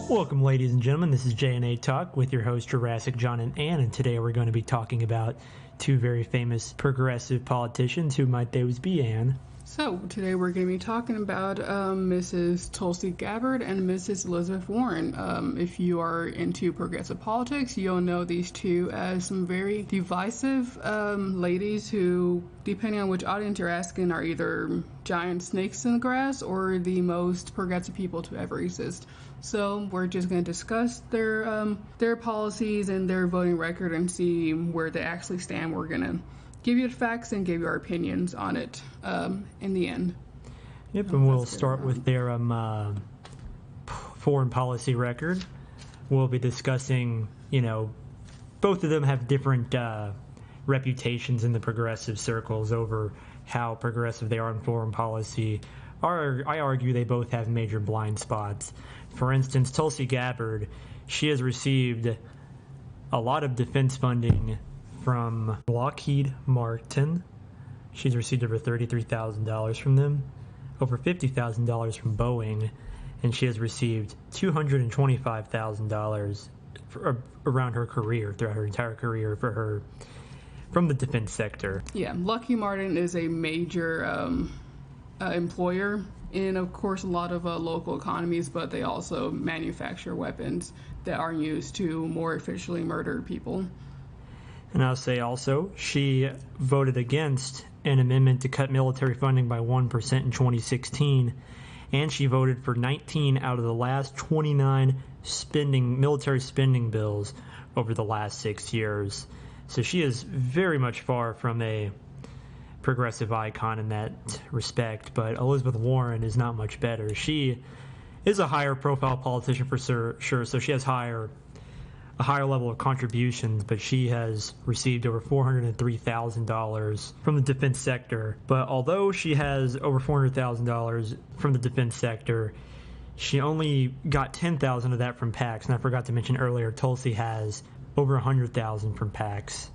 Welcome, ladies and gentlemen. This is J&A Talk with your host, Jurassic John and Anne, and today we're going to be talking about two very famous progressive politicians. Who might those be, Anne? So, today we're going to be talking about Mrs. Tulsi Gabbard and Mrs. Elizabeth Warren. If you are into progressive politics, you'll know these two as some very divisive ladies who, depending on which audience you're asking, are either giant snakes in the grass or the most progressive people to ever exist. So we're just going to discuss their policies and their voting record and see where they actually stand. We're going to give you the facts and give you our opinions on it in the end. Yep, and we'll start with their foreign policy record. We'll be discussing, both of them have different reputations in the progressive circles over how progressive they are in foreign policy. I argue they both have major blind spots. For instance, Tulsi Gabbard, she has received a lot of defense funding from Lockheed Martin. She's received over $33,000 from them, over $50,000 from Boeing, and she has received $225,000 around her career, throughout her entire career from the defense sector. Yeah, Lockheed Martin is a major employer in, of course, a lot of local economies, but they also manufacture weapons that are used to more efficiently murder people. And I'll say also, she voted against an amendment to cut military funding by 1% in 2016, and she voted for 19 out of the last 29 military spending bills over the last 6 years. So she is very much far from a progressive icon in that respect, but Elizabeth Warren is not much better. She is a higher profile politician for sure, so she has a higher level of contributions, but she has received over $403,000 from the defense sector. But although she has over $400,000 from the defense sector, she only got $10,000 of that from PACs. And I forgot to mention earlier, Tulsi has over $100,000 from PACs.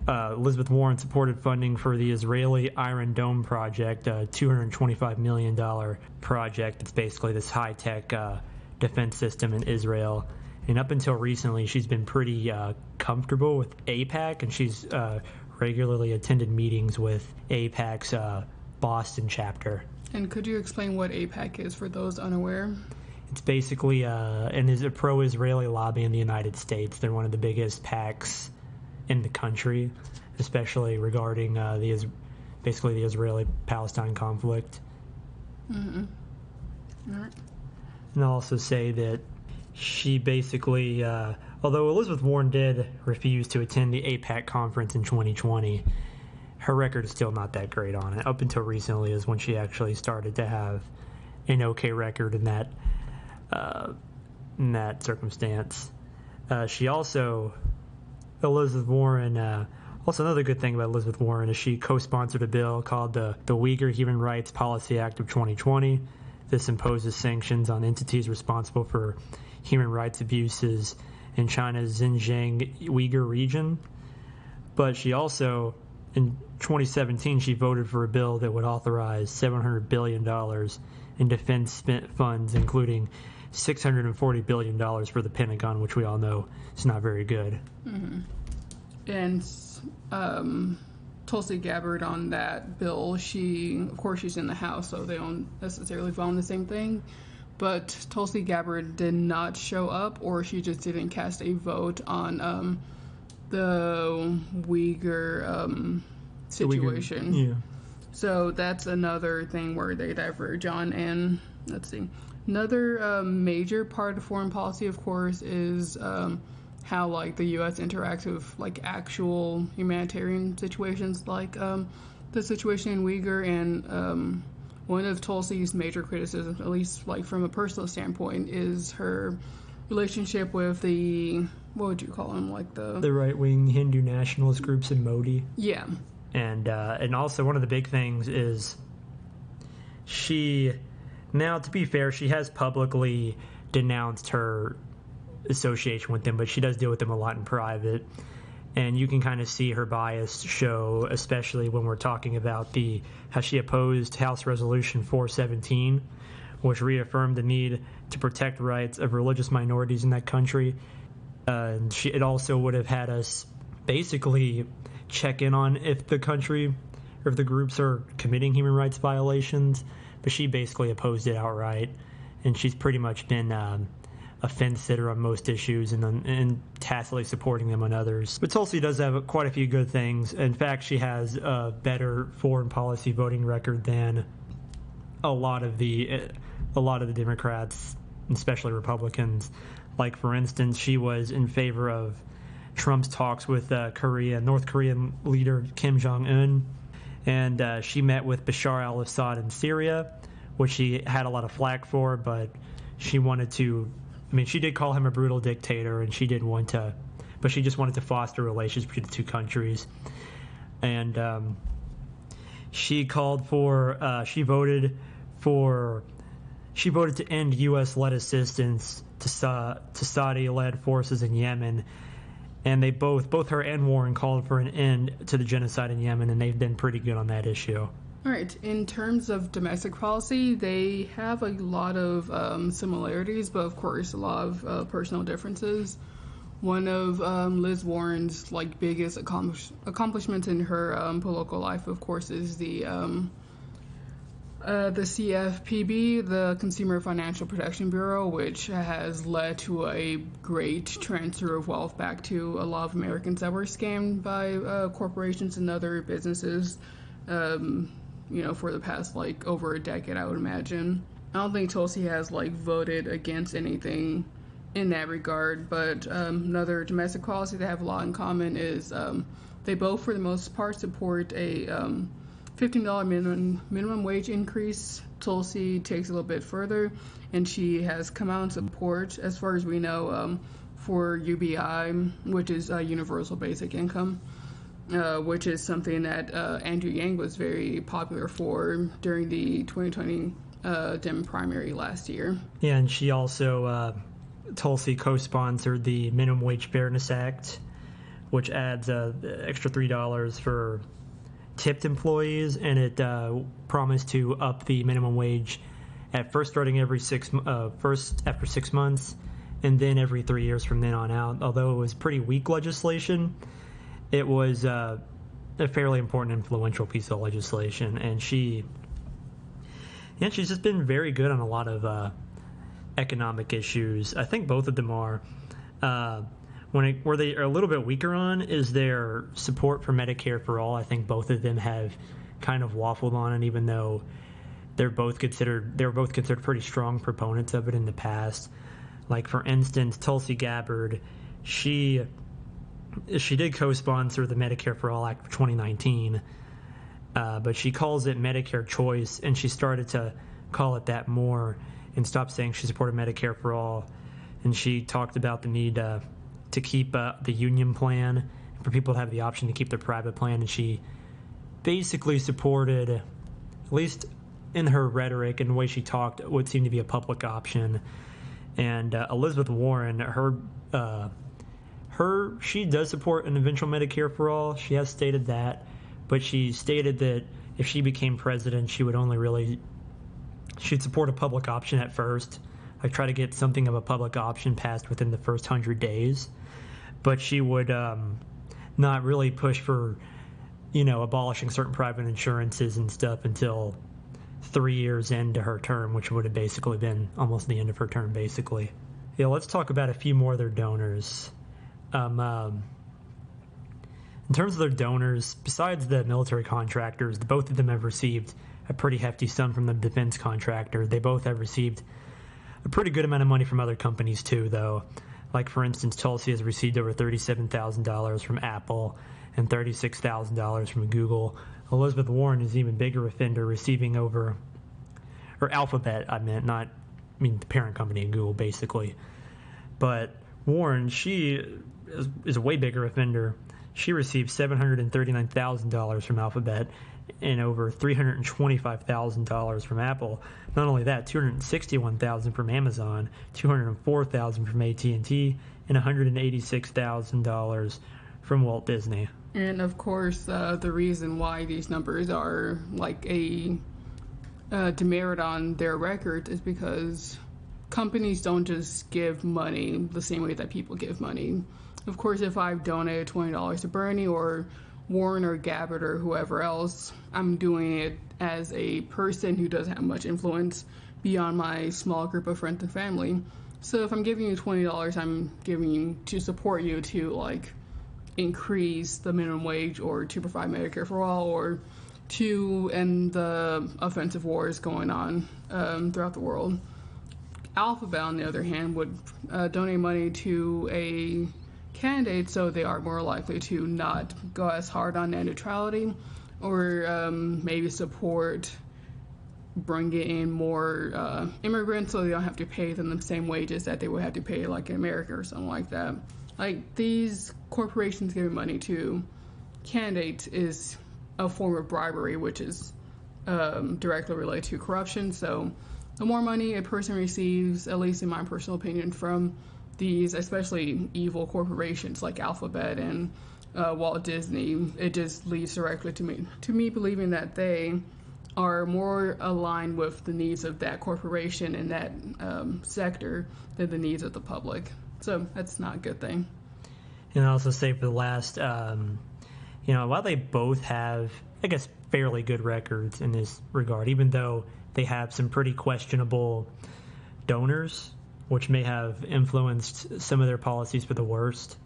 Elizabeth Warren supported funding for the Israeli Iron Dome project, a $225 million project. It's basically this high-tech defense system in Israel. And up until recently, she's been pretty comfortable with AIPAC, and she's regularly attended meetings with AIPAC's Boston chapter. And could you explain what AIPAC is for those unaware? It's basically a pro-Israeli lobby in the United States. They're one of the biggest PACs in the country, especially regarding the Israeli-Palestine conflict. Mm-hmm. All right. And I'll also say that she basically, although Elizabeth Warren did refuse to attend the AIPAC conference in 2020, her record is still not that great on it. Up until recently is when she actually started to have an okay record in that circumstance. Elizabeth Warren, also another good thing about Elizabeth Warren is she co-sponsored a bill called the Uyghur Human Rights Policy Act of 2020. This imposes sanctions on entities responsible for human rights abuses in China's Xinjiang Uyghur region. But she also, in 2017, she voted for a bill that would authorize $700 billion in defense funds, including $640 billion for the Pentagon, which we all know is not very good. Mm-hmm. And Tulsi Gabbard on that bill, of course she's in the House, so they don't necessarily vote on the same thing. But Tulsi Gabbard did not show up, or she just didn't cast a vote on the Uyghur situation. Yeah. So that's another thing where they diverge on. And let's see. Another major part of foreign policy, of course, is how the U.S. interacts with actual humanitarian situations, like the situation in Uyghur. And one of Tulsi's major criticisms, at least from a personal standpoint, is her relationship with what would you call them, the right-wing Hindu nationalist groups in Modi. Yeah. And also one of the big things is now, to be fair, she has publicly denounced her association with them, but she does deal with them a lot in private. And you can kind of see her bias show, especially when we're talking about how she opposed House Resolution 417, which reaffirmed the need to protect rights of religious minorities in that country. And it also would have had us basically check in on if the country or if the groups are committing human rights violations, but she basically opposed it outright, and she's pretty much been a fence sitter on most issues and tacitly supporting them on others. But Tulsi does have quite a few good things. In fact, she has a better foreign policy voting record than a lot of the Democrats, especially Republicans. Like, for instance, she was in favor of Trump's talks with North Korean leader Kim Jong-un, and she met with Bashar al-Assad in Syria, which she had a lot of flack for, but she wanted to, she did call him a brutal dictator, and she did want to, but she just wanted to foster relations between the two countries. And she called for, she voted to end U.S.-led assistance to Saudi-led forces in Yemen, and they both her and Warren called for an end to the genocide in Yemen, and they've been pretty good on that issue. All right. In terms of domestic policy, they have a lot of similarities, but of course a lot of personal differences. One of Liz Warren's biggest accomplishments in her political life, of course, is the CFPB, the Consumer Financial Protection Bureau, which has led to a great transfer of wealth back to a lot of Americans that were scammed by corporations and other businesses, for the past over a decade, I would imagine. I don't think Tulsi has voted against anything in that regard, but another domestic policy they have a lot in common is they both, for the most part, support a $15 minimum wage increase. Tulsi takes a little bit further, and she has come out in support, as far as we know, for UBI, which is Universal Basic Income, which is something that Andrew Yang was very popular for during the 2020 Dem primary last year. Yeah, and she also, Tulsi co-sponsored the Minimum Wage Fairness Act, which adds extra $3 for tipped employees, and it promised to up the minimum wage at first starting first after 6 months, and then every 3 years from then on out. Although it was pretty weak legislation, it was a fairly important, influential piece of legislation, and she's just been very good on a lot of economic issues. I think both of them are. Where they are a little bit weaker on is their support for Medicare for All. I think both of them have kind of waffled on it, even though they're both considered pretty strong proponents of it in the past. Like, for instance, Tulsi Gabbard, she did co-sponsor the Medicare for All Act of 2019, but she calls it Medicare Choice, and she started to call it that more and stopped saying she supported Medicare for All. And she talked about the need to keep the union plan, for people to have the option to keep their private plan, and she basically supported, at least in her rhetoric and the way she talked, what seemed to be a public option. And Elizabeth Warren, she does support an eventual Medicare for All. She has stated that, but she stated that if she became president, she'd support a public option at first, try to get something of a public option passed within the first 100 days. But she would not really push for, abolishing certain private insurances and stuff until 3 years into her term, which would have basically been almost the end of her term, basically. Yeah, let's talk about a few more of their donors. In terms of their donors, besides the military contractors, both of them have received a pretty hefty sum from the defense contractor. They both have received a pretty good amount of money from other companies too, though. Like, for instance, Tulsi has received over $37,000 from Apple and $36,000 from Google. Elizabeth Warren is an even bigger offender, receiving or Alphabet, the parent company of Google, basically. But Warren, she is a way bigger offender. She received $739,000 from Alphabet and over $325,000 from Apple. Not only that, $261,000 from Amazon, $204,000 from AT&T, and $186,000 from Walt Disney. And of course, the reason why these numbers are demerit on their record is because companies don't just give money the same way that people give money. Of course, if I've donated $20 to Bernie or Warren or Gabbard or whoever else, I'm doing it as a person who doesn't have much influence beyond my small group of friends and family. So if I'm giving you $20, I'm giving you to support you to like increase the minimum wage or to provide Medicare for all or to end the offensive wars going on throughout the world. Alphabet, on the other hand, would donate money to a candidate so they are more likely to not go as hard on net neutrality or maybe support bringing in more immigrants so they don't have to pay them the same wages that they would have to pay like in America or something like that. Like these corporations giving money to candidates is a form of bribery, which is directly related to corruption. So the more money a person receives, at least in my personal opinion, from these especially evil corporations like Alphabet and Walt Disney, it just leads directly to me believing that they are more aligned with the needs of that corporation and that sector than the needs of the public. So that's not a good thing. And I also say for the last, while they both have, I guess, fairly good records in this regard, even though they have some pretty questionable donors, which may have influenced some of their policies for the worst,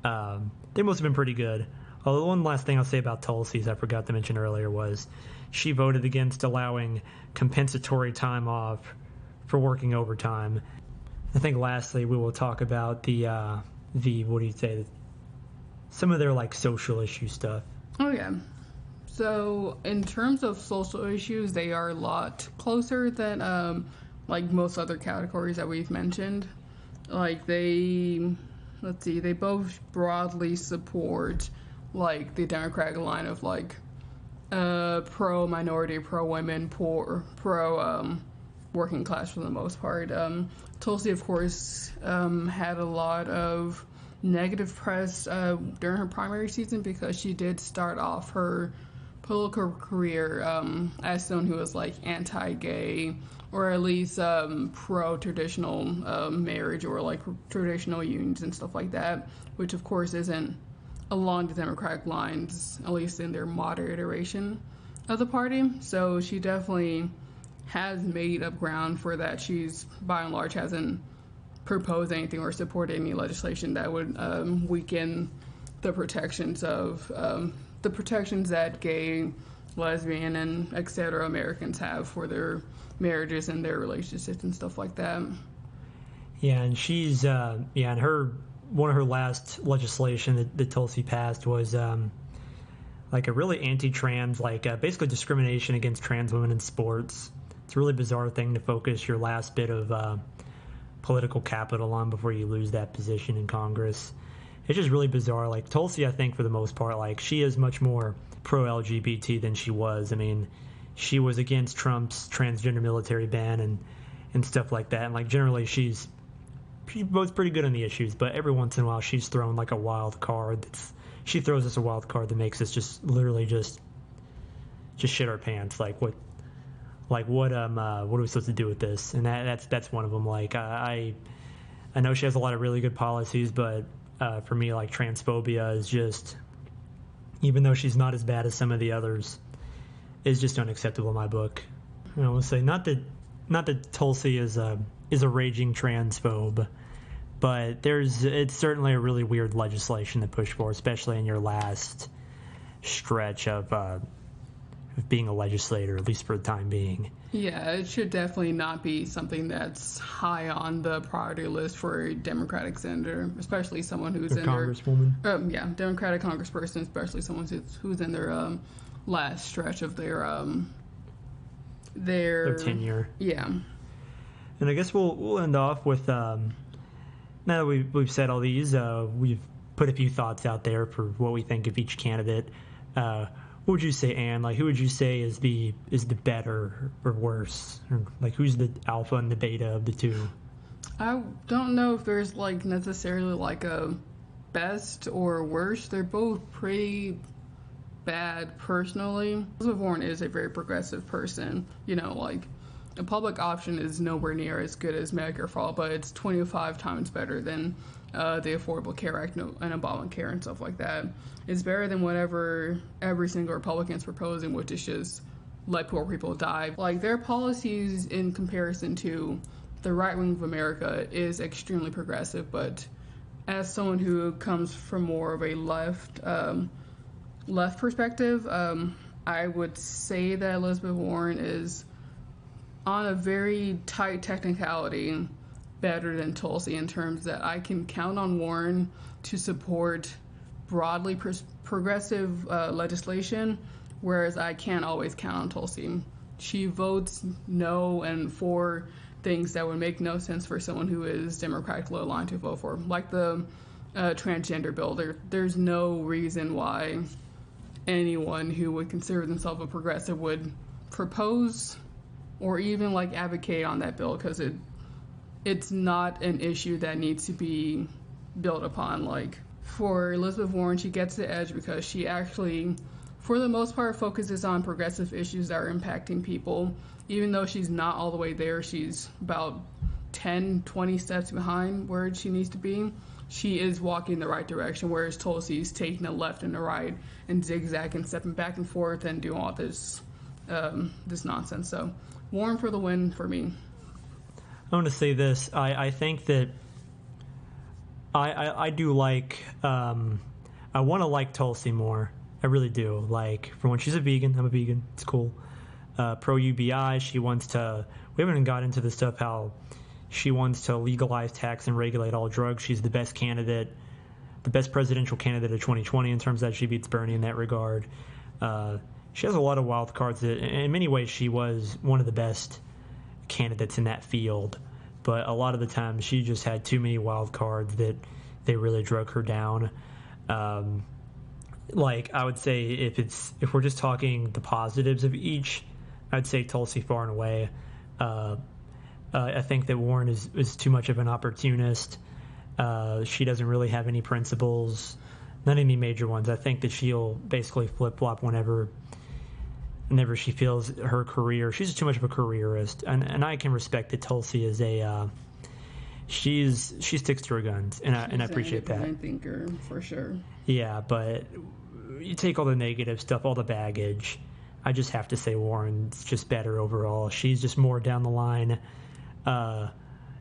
they must have been pretty good. Although one last thing I'll say about Tulsi's I forgot to mention earlier was she voted against allowing compensatory time off for working overtime. I think lastly we will talk about the what do you say, some of their like social issue stuff. Oh yeah. So in terms of social issues, they are a lot closer than like most other categories that we've mentioned. Like they both broadly support like the Democratic line of like pro minority, pro women, pro working class for the most part. Tulsi, of course, had a lot of negative press during her primary season because she did start off her political career as someone who was like anti-gay or at least pro-traditional marriage or like traditional unions and stuff like that, which of course isn't along the Democratic lines, at least in their modern iteration of the party. So she definitely has made up ground for that. She's by and large hasn't proposed anything or supported any legislation that would weaken the protections of the protections that gay, lesbian, and etc. Americans have for their marriages and their relationships and stuff like that. Yeah, and she's and one of her last legislation that Tulsi passed was like a really anti-trans, like basically discrimination against trans women in sports. It's a really bizarre thing to focus your last bit of political capital on before you lose that position in Congress. It's just really bizarre. Like Tulsi, I think for the most part, like she is much more pro-LGBT than she was. I mean, she was against Trump's transgender military ban and stuff like that. And like generally she's both pretty good on the issues, but every once in a while she's thrown like a wild card. She throws us a wild card that makes us just literally just shit our pants. Like what are we supposed to do with this? And that's one of them. Like I know she has a lot of really good policies, but for me, like transphobia is just, even though she's not as bad as some of the others, is just unacceptable in my book. I will say not that Tulsi is a raging transphobe, but it's certainly a really weird legislation to push for, especially in your last stretch of being a legislator, at least for the time being. Yeah, it should definitely not be something that's high on the priority list for a Democratic senator, especially someone who's in Congresswoman. Democratic congressperson, especially someone who's in their last stretch of their tenure. Yeah. And I guess we'll end off with now that we've said all these, we've put a few thoughts out there for what we think of each candidate. What would you say, Anne? Like, who would you say is the better or worse? Or, like, who's the alpha and the beta of the two? I don't know if there's like necessarily like a best or worst. They're both pretty bad personally. Elizabeth Warren is a very progressive person. You know, like, a public option is nowhere near as good as Medicare for all, but it's 25 times better than the Affordable Care Act and Obamacare and stuff like that. It's better than whatever every single Republican's proposing, which is just let poor people die. Like, their policies in comparison to the right wing of America is extremely progressive, but as someone who comes from more of a left perspective, I would say that Elizabeth Warren is on a very tight technicality better than Tulsi, in terms that I can count on Warren to support broadly progressive legislation, whereas I can't always count on Tulsi. She votes no and for things that would make no sense for someone who is democratically aligned to vote for, like the transgender bill. There's no reason why anyone who would consider themselves a progressive would propose or even like advocate on that bill, because it's not an issue that needs to be built upon. Like, for Elizabeth Warren, she gets the edge because she actually, for the most part, focuses on progressive issues that are impacting people. Even though she's not all the way there, she's about 10, 20 steps behind where she needs to be. She is walking in the right direction, whereas Tulsi's taking a left and a right and zigzagging, stepping back and forth and doing all this nonsense. So Warren for the win for me. I want to say this. I think that I do like, I want to like Tulsi more. I really do. Like, for when she's a vegan, I'm a vegan. It's cool. Pro UBI, she wants to, we haven't even got into the stuff how she wants to legalize, tax, and regulate all drugs. She's the best candidate, the best presidential candidate of 2020 in terms that she beats Bernie in that regard. She has a lot of wild cards. In many ways, she was one of the best candidates in that field, but a lot of the time she just had too many wild cards that they really drug her down. Like, I would say if we're just talking the positives of each, I'd say Tulsi far and away. I think that Warren is too much of an opportunist. She doesn't really have any principles, not any major ones. I think that she'll basically flip-flop whenever she feels her career. She's just too much of a careerist, and I can respect that Tulsi is she sticks to her guns, and I appreciate that. She's an independent thinker for sure. Yeah, but you take all the negative stuff, all the baggage. I just have to say Warren's just better overall. She's just more down the line,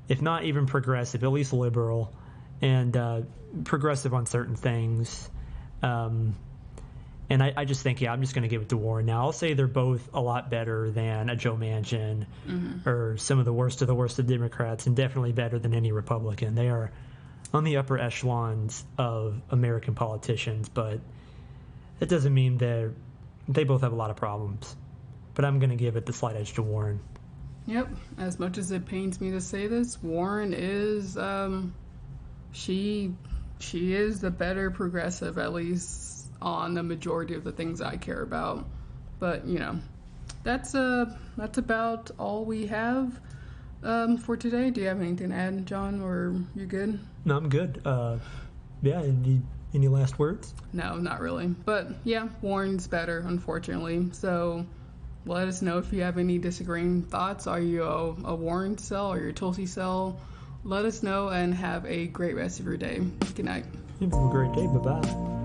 if not even progressive, at least liberal, and progressive on certain things. And I just think, I'm just going to give it to Warren now. I'll say they're both a lot better than a Joe Manchin or some of the worst of Democrats, and definitely better than any Republican. They are on the upper echelons of American politicians, but that doesn't mean they both have a lot of problems. But I'm going to give it the slight edge to Warren. Yep. As much as it pains me to say this, Warren is, she is the better progressive, at least on the majority of the things I care about. But, that's about all we have for today. Do you have anything to add, John, or you good? No, I'm good. Yeah, any last words? No, not really. But yeah, Warren's better, unfortunately. So let us know if you have any disagreeing thoughts. Are you a Warren cell or your Tulsi cell? Let us know, and have a great rest of your day. Good night. Have a great day. Bye-bye.